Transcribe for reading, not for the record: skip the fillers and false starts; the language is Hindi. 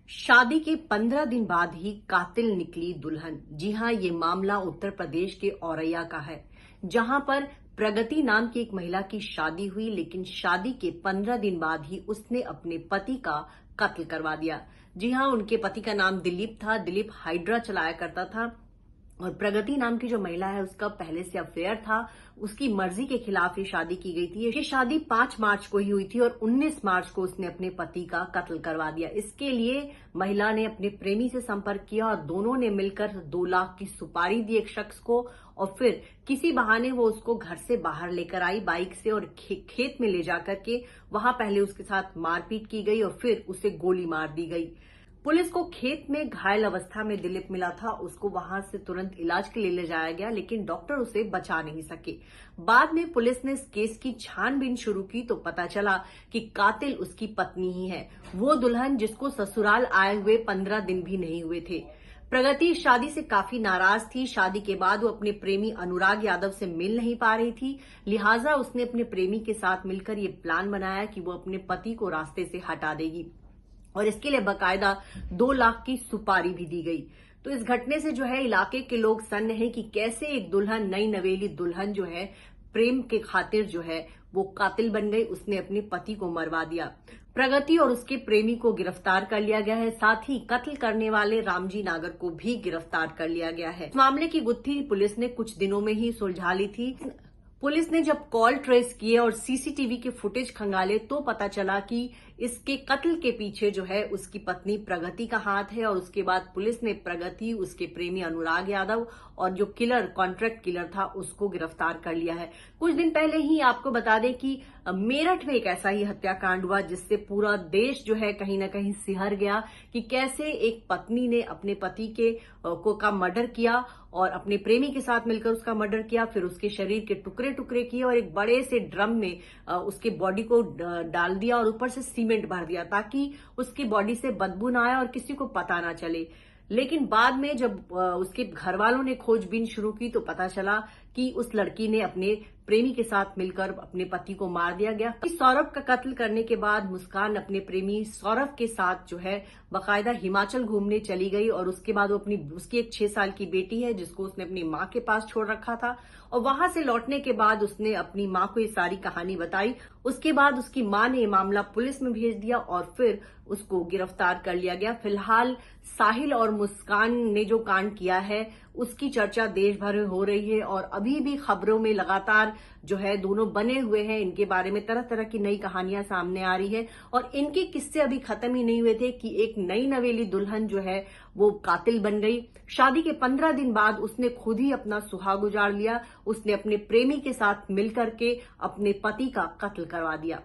शादी के 15 दिन बाद ही कातिल निकली दुल्हन। जी हां, ये मामला उत्तर प्रदेश के औरैया का है, जहां पर प्रगति नाम की एक महिला की शादी हुई, लेकिन शादी के 15 दिन बाद ही उसने अपने पति का कत्ल करवा दिया। जी हां, उनके पति का नाम दिलीप था। दिलीप हाइड्रा चलाया करता था और प्रगति नाम की जो महिला है उसका पहले से अफेयर था। उसकी मर्जी के खिलाफ ये शादी की गई थी। ये शादी 5 मार्च को ही हुई थी और 19 मार्च को उसने अपने पति का कत्ल करवा दिया। इसके लिए महिला ने अपने प्रेमी से संपर्क किया और दोनों ने मिलकर 2 लाख की सुपारी दी एक शख्स को और फिर किसी बहाने वो उसको घर से बाहर लेकर आई बाइक से और खेत में ले जाकर के वहां पहले उसके साथ मारपीट की गई और फिर उसे गोली मार दी गई। पुलिस को खेत में घायल अवस्था में दिलीप मिला था। उसको वहां से तुरंत इलाज के लिए ले जाया गया, लेकिन डॉक्टर उसे बचा नहीं सके। बाद में पुलिस ने इस केस की छानबीन शुरू की तो पता चला कि कातिल उसकी पत्नी ही है, वो दुल्हन जिसको ससुराल आए हुए 15 दिन भी नहीं हुए थे। प्रगति इस शादी से काफी नाराज थी। शादी के बाद वो अपने प्रेमी अनुराग यादव से मिल नहीं पा रही थी, लिहाजा उसने अपने प्रेमी के साथ मिलकर ये प्लान बनाया कि वो अपने पति को रास्ते से हटा देगी और इसके लिए बकायदा 2 लाख की सुपारी भी दी गई। तो इस घटने से जो है इलाके के लोग सन्न हैं कि कैसे एक दुल्हन, नई नवेली दुल्हन जो है प्रेम के खातिर जो है वो कातिल बन गई। उसने अपने पति को मरवा दिया। प्रगति और उसके प्रेमी को गिरफ्तार कर लिया गया है। साथ ही कत्ल करने वाले रामजी नागर को भी गिरफ्तार कर लिया गया है। इस मामले की गुत्थी पुलिस ने कुछ दिनों में ही सुलझा ली थी। पुलिस ने जब कॉल ट्रेस किए और सीसीटीवी के फुटेज खंगाले तो पता चला कि इसके कत्ल के पीछे जो है उसकी पत्नी प्रगति का हाथ है। और उसके बाद पुलिस ने प्रगति, उसके प्रेमी अनुराग यादव और जो किलर, कॉन्ट्रैक्ट किलर था, उसको गिरफ्तार कर लिया है। कुछ दिन पहले ही आपको बता दें कि मेरठ में एक ऐसा ही हत्याकांड हुआ जिससे पूरा देश जो है कहीं ना कहीं सिहर गया कि कैसे एक पत्नी ने अपने पति का मर्डर किया और अपने प्रेमी के साथ मिलकर उसका मर्डर किया, फिर उसके शरीर के टुकड़े टुकड़े किए और एक बड़े से ड्रम में उसके बॉडी को डाल दिया और ऊपर से सीमेंट भर दिया ताकि उसकी बॉडी से बदबू ना आए और किसी को पता ना चले। लेकिन बाद में जब उसके घर वालों ने खोजबीन शुरू की तो पता चला कि उस लड़की ने अपने प्रेमी के साथ मिलकर अपने पति को मार दिया गया। सौरभ का कत्ल करने के बाद मुस्कान अपने प्रेमी सौरभ के साथ जो है बाकायदा हिमाचल घूमने चली गई और उसके बाद वो उसकी एक 6 साल की बेटी है जिसको उसने अपनी मां के पास छोड़ रखा था और वहां से लौटने के बाद उसने अपनी मां को ये सारी कहानी बताई। उसके बाद उसकी मां ने ये मामला पुलिस में भेज दिया और फिर उसको गिरफ्तार कर लिया गया। फिलहाल साहिल और मुस्कान ने जो कांड किया है उसकी चर्चा देश भर में हो रही है और अभी भी खबरों में लगातार जो है दोनों बने हुए हैं। इनके बारे में तरह तरह की नई कहानियां सामने आ रही है और इनके किस्से अभी खत्म ही नहीं हुए थे कि एक नई नवेली दुल्हन जो है वो कातिल बन गई। शादी के 15 दिन बाद उसने खुद ही अपना सुहाग उजाड़ लिया। उसने अपने प्रेमी के साथ मिलकर के अपने पति का कत्ल करवा दिया।